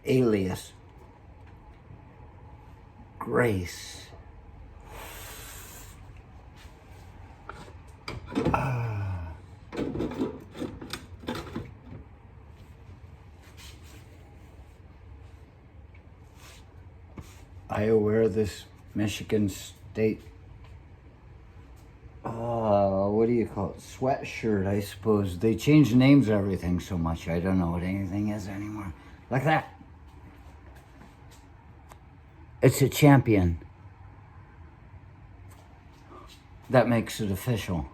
alias, grace. I wear this Michigan State, what do you call it? Sweatshirt, I suppose. They change names of everything so much, I don't know what anything is anymore. Like that. It's a champion. That makes it official.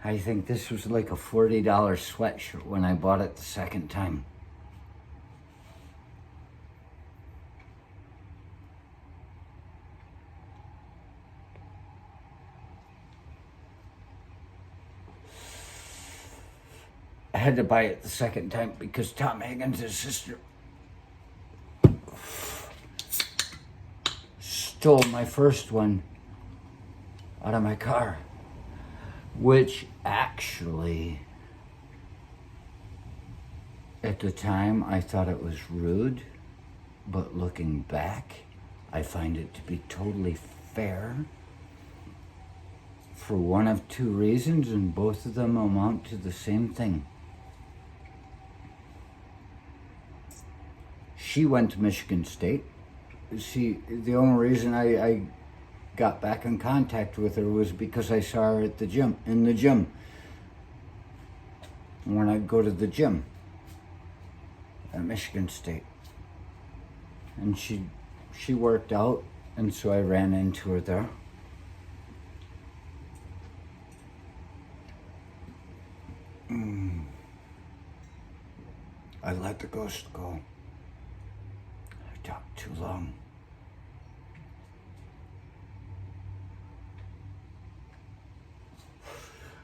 I think this was like a $40 sweatshirt when I bought it the second time. I had to buy it the second time because Tom Higgins' sister stole my first one out of my car, which actually, at the time, I thought it was rude, but looking back, I find it to be totally fair for one of two reasons, and both of them amount to the same thing. She went to Michigan State. The only reason I got back in contact with her was because I saw her at the gym, when I'd go to the gym at Michigan State. And she worked out, and so I ran into her there. I let the ghost go. I talked too long.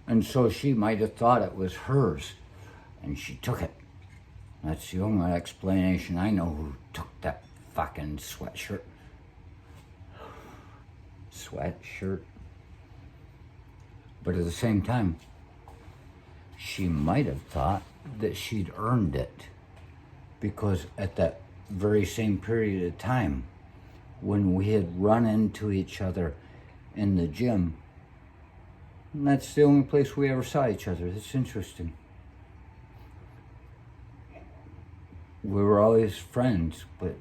And so she might have thought it was hers, and she took it. That's the only explanation I know who took that fucking sweatshirt. But at the same time, she might have thought that she'd earned it, because at that very same period of time, when we had run into each other in the gym, and that's the only place we ever saw each other. It's interesting. We were always friends, but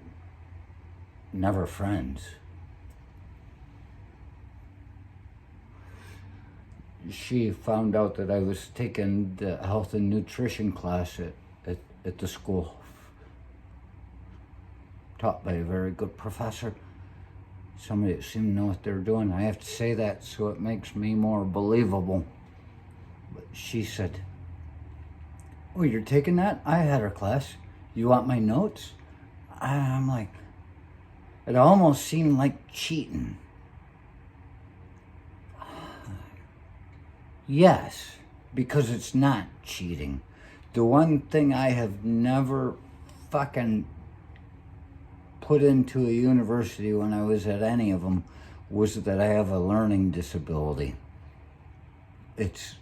never friends. She found out that I was taking the health and nutrition class at the school, taught by a very good professor. Somebody that seemed to know what they're doing. I have to say that so it makes me more believable. But she said, "Oh, you're taking that? I had her class. You want my notes?" I'm like, it almost seemed like cheating. Yes, because it's not cheating. The one thing I have never fucking put into a university when I was at any of them was that I have a learning disability. It's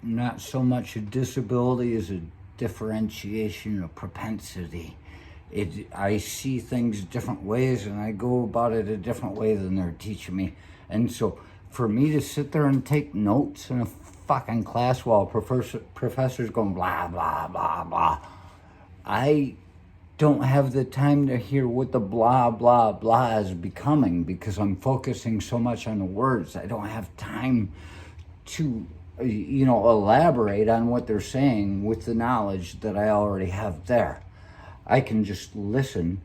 not so much a disability as a differentiation of propensity. I see things different ways, and I go about it a different way than they're teaching me. And so for me to sit there and take notes in a fucking class while a professor's going blah, blah, blah, blah, I don't have the time to hear what the blah, blah, blah is becoming, because I'm focusing so much on the words. I don't have time to, elaborate on what they're saying with the knowledge that I already have there. I can just listen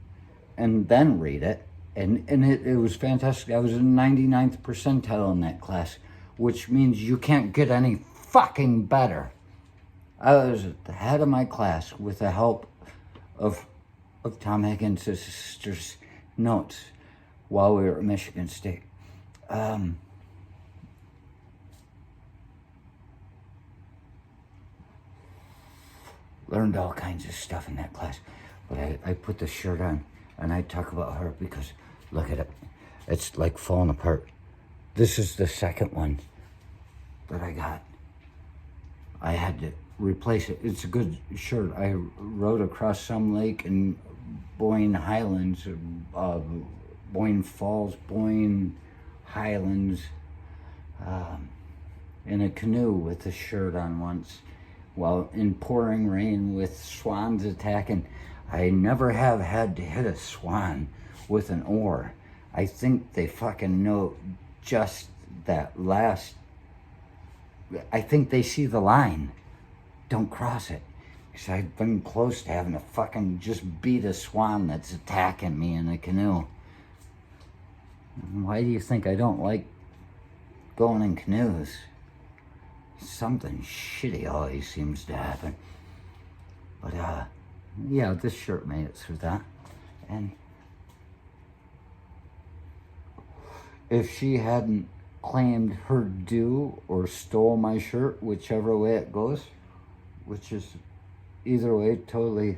and then read it. And it was fantastic. I was in 99th percentile in that class, which means you can't get any fucking better. I was at the head of my class with the help of Tom Higgins' sister's notes while we were at Michigan State. Learned all kinds of stuff in that class. But I put the shirt on and I talk about her because, look at it. It's like falling apart. This is the second one that I got. I had to replace it. It's a good shirt. I rode across some lake in Boyne Highlands, Boyne Falls, Boyne Highlands, in a canoe with a shirt on once, while in pouring rain with swans attacking. I never have had to hit a swan with an oar. I think they fucking know just that last. I think they see the line. Don't cross it. Because I've been close to having to fucking just beat a swan that's attacking me in a canoe. Why do you think I don't like going in canoes? Something shitty always seems to happen. But, yeah, this shirt made it through that. And if she hadn't claimed her due or stole my shirt, whichever way it goes, which is either way totally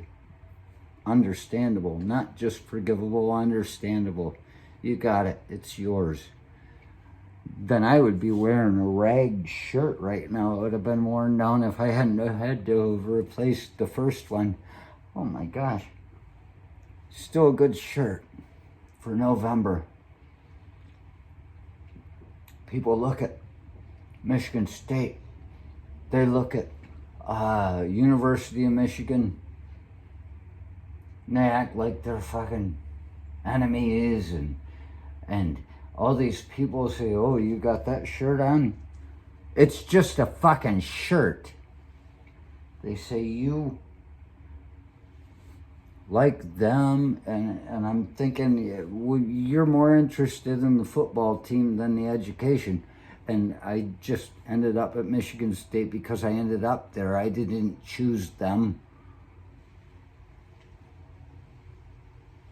understandable, not just forgivable, understandable. You got it, it's yours. Then I would be wearing a rag shirt right now. It would have been worn down if I hadn't had to have replaced the first one. Oh my gosh. Still a good shirt for November. People look at Michigan State. They look at University of Michigan. And they act like their fucking enemy is. And all these people say, oh, you got that shirt on? It's just a fucking shirt. They say you like them, and I'm thinking, you're more interested in the football team than the education. And I just ended up at Michigan State because I ended up there. I didn't choose them.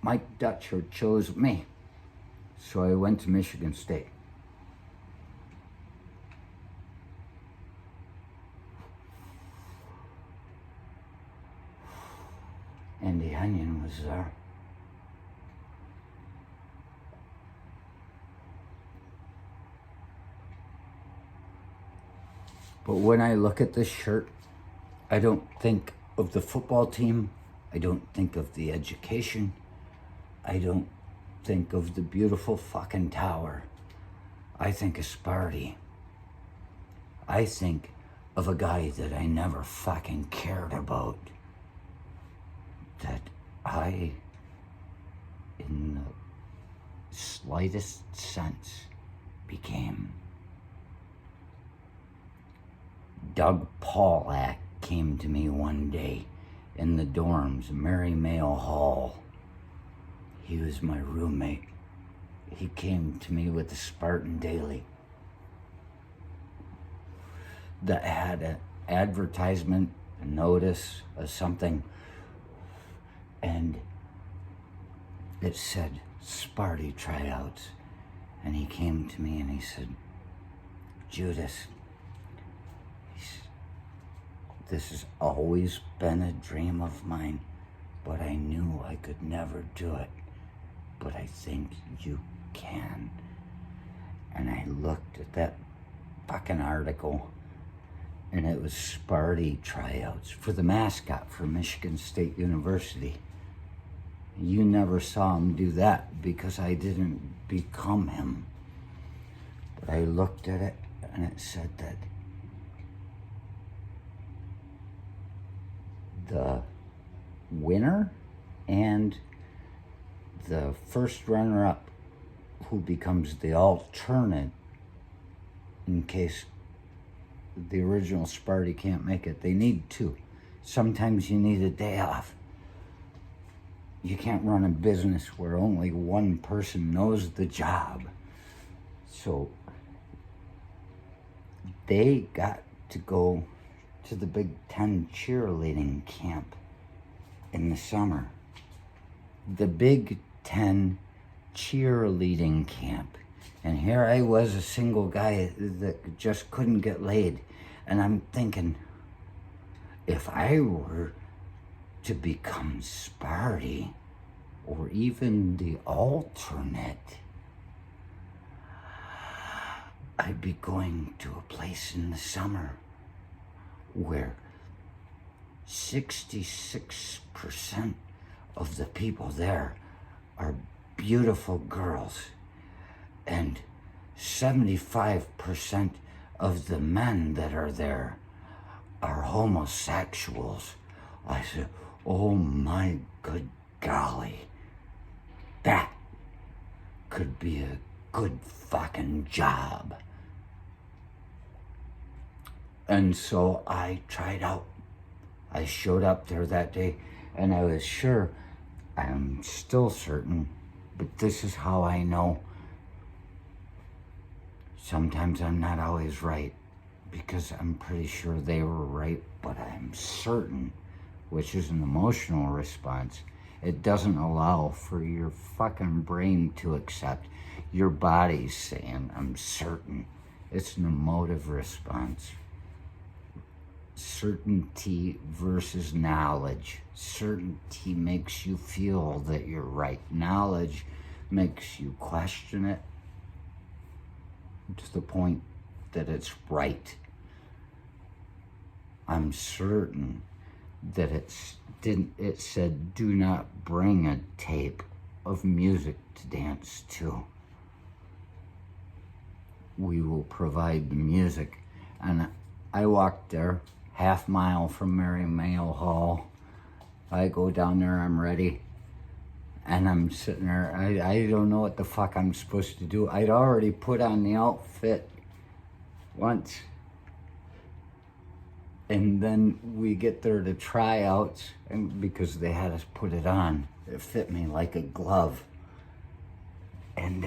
Mike Dutcher chose me. So I went to Michigan State. And the Onion was there. But when I look at this shirt, I don't think of the football team. I don't think of the education. I don't think of the beautiful fucking tower. I think of Sparty. I think of a guy that I never fucking cared about. That I, in the slightest sense, became. Doug Paulak came to me one day in the dorms, Mary Mayo Hall. He was my roommate. He came to me with the Spartan Daily that had an advertisement, a notice, or something, and it said Sparty tryouts. And he came to me and he said, Judas, this has always been a dream of mine, but I knew I could never do it. But I think you can. And I looked at that fucking article, and it was Sparty tryouts for the mascot for Michigan State University. You never saw him do that because I didn't become him. But I looked at it, and it said that the winner and the first runner-up, who becomes the alternate in case the original Sparty can't make it. They need two. Sometimes you need a day off. You can't run a business where only one person knows the job. So they got to go to the Big Ten cheerleading camp in the summer. The Big Ten cheerleading camp. And here I was, a single guy that just couldn't get laid. And I'm thinking, if I were to become Sparty, or even the alternate, I'd be going to a place in the summer where 66% of the people there are beautiful girls, and 75% of the men that are there are homosexuals. I said, oh my good golly, that could be a good fucking job. And so I tried out. I showed up there that day, and I was sure, I'm still certain, but this is how I know. Sometimes I'm not always right, because I'm pretty sure they were right, but I'm certain, which is an emotional response. It doesn't allow for your fucking brain to accept. Your body's saying, I'm certain. It's an emotive response. Certainty versus knowledge. Certainty makes you feel that you're right. Knowledge makes you question it to the point that it's right. I'm certain that it said, do not bring a tape of music to dance to. We will provide the music. And I walked there, half mile from Mary Mayo Hall. I go down there, I'm ready. And I'm sitting there, I don't know what the fuck I'm supposed to do. I'd already put on the outfit once. And then we get there to tryouts, and because they had us put it on, it fit me like a glove. And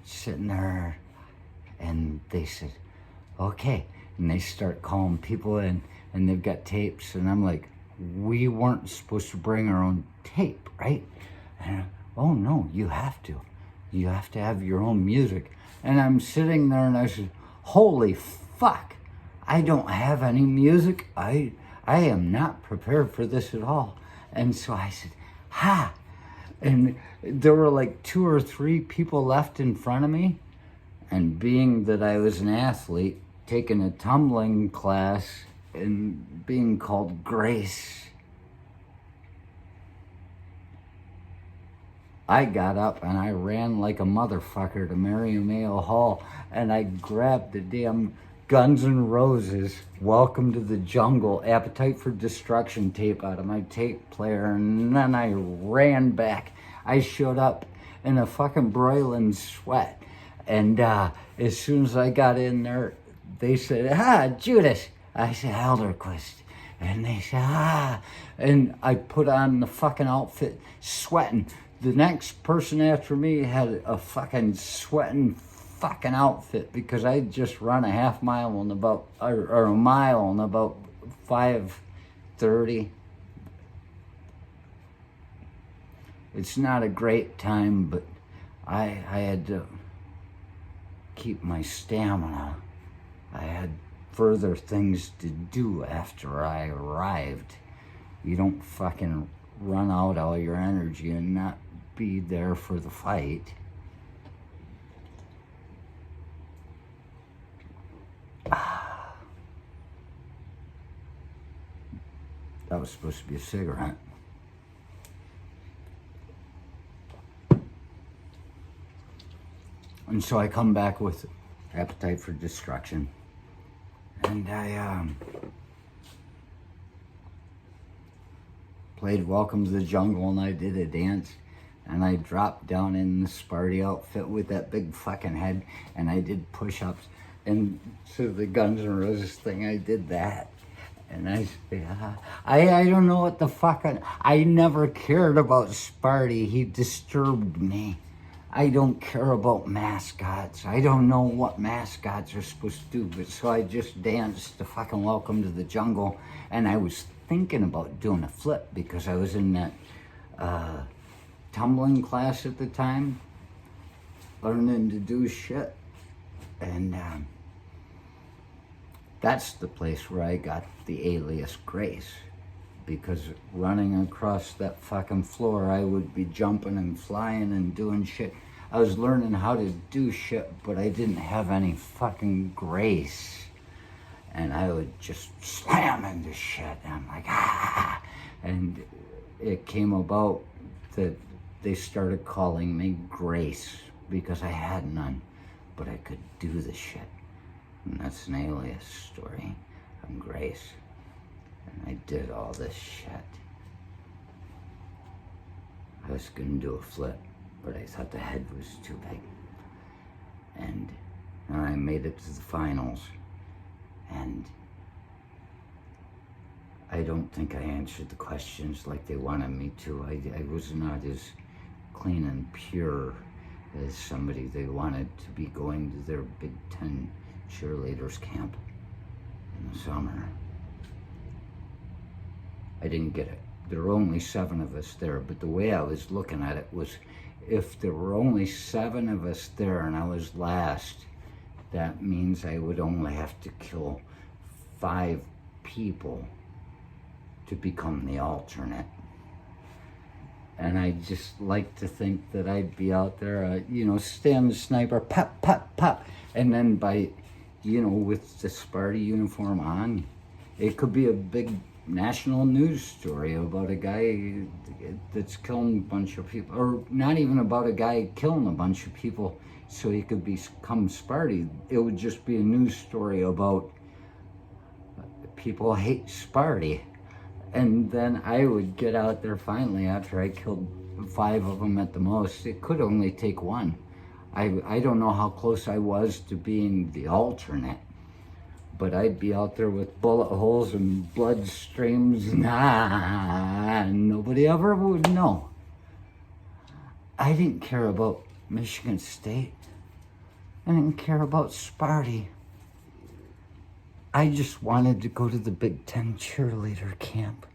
sitting there, and they said, okay. And they start calling people in, and they've got tapes, and I'm like, we weren't supposed to bring our own tape, right? And oh no, you have to. You have to have your own music. And I'm sitting there, and I said, holy fuck, I don't have any music. I am not prepared for this at all. And so I said, ha. And there were like 2 or 3 people left in front of me. And being that I was an athlete, taking a tumbling class and being called Grace, I got up and I ran like a motherfucker to Mary Mayo Hall, and I grabbed the damn Guns N' Roses Welcome to the Jungle Appetite for Destruction tape out of my tape player, and then I ran back. I showed up in a fucking broiling sweat, and as soon as I got in there, they said, Judas. I said, Elderquist. And they said, and I put on the fucking outfit, sweating. The next person after me had a fucking sweating fucking outfit, because I just run a half mile in about, or a mile in about 5:30. It's not a great time, but I had to keep my stamina. I had further things to do after I arrived. You don't fucking run out all your energy and not be there for the fight. That was supposed to be a cigarette. And so I come back with Appetite for Destruction. And I played Welcome to the Jungle, and I did a dance. And I dropped down in the Sparty outfit with that big fucking head, and I did push-ups. And so the Guns N' Roses thing, I did that. And I don't know what the fuck, I never cared about Sparty. He disturbed me. I don't care about mascots. I don't know what mascots are supposed to do, but so I just danced to fucking Welcome to the Jungle, and I was thinking about doing a flip because I was in that tumbling class at the time, learning to do shit, and that's the place where I got the alias Grace, because running across that fucking floor, I would be jumping and flying and doing shit. I was learning how to do shit, but I didn't have any fucking grace. and I would just slam into shit, and I'm like, ah, and it came about that they started calling me Grace because I had none, but I could do the shit. And that's an alias story. I'm Grace. And I did all this shit. I was gonna do a flip, but I thought the head was too big. And I made it to the finals. And I don't think I answered the questions like they wanted me to. I was not as clean and pure as somebody they wanted to be going to their Big Ten cheerleaders camp in the summer. I didn't get it. There were only 7 of us there, but the way I was looking at it was, if there were only 7 of us there and I was last, that means I would only have to kill 5 people to become the alternate. And I just like to think that I'd be out there, stand the sniper, pop, pop, pop. And then with the Sparty uniform on, it could be a big national news story about a guy that's killing a bunch of people, or not even about a guy killing a bunch of people so he could become Sparty. It would just be a news story about people hate Sparty. And then I would get out there finally after I killed 5 of them at the most. It could only take 1. I don't know how close I was to being the alternate, but I'd be out there with bullet holes and blood streams, and nobody ever would know. I didn't care about Michigan State. I didn't care about Sparty. I just wanted to go to the Big Ten cheerleader camp.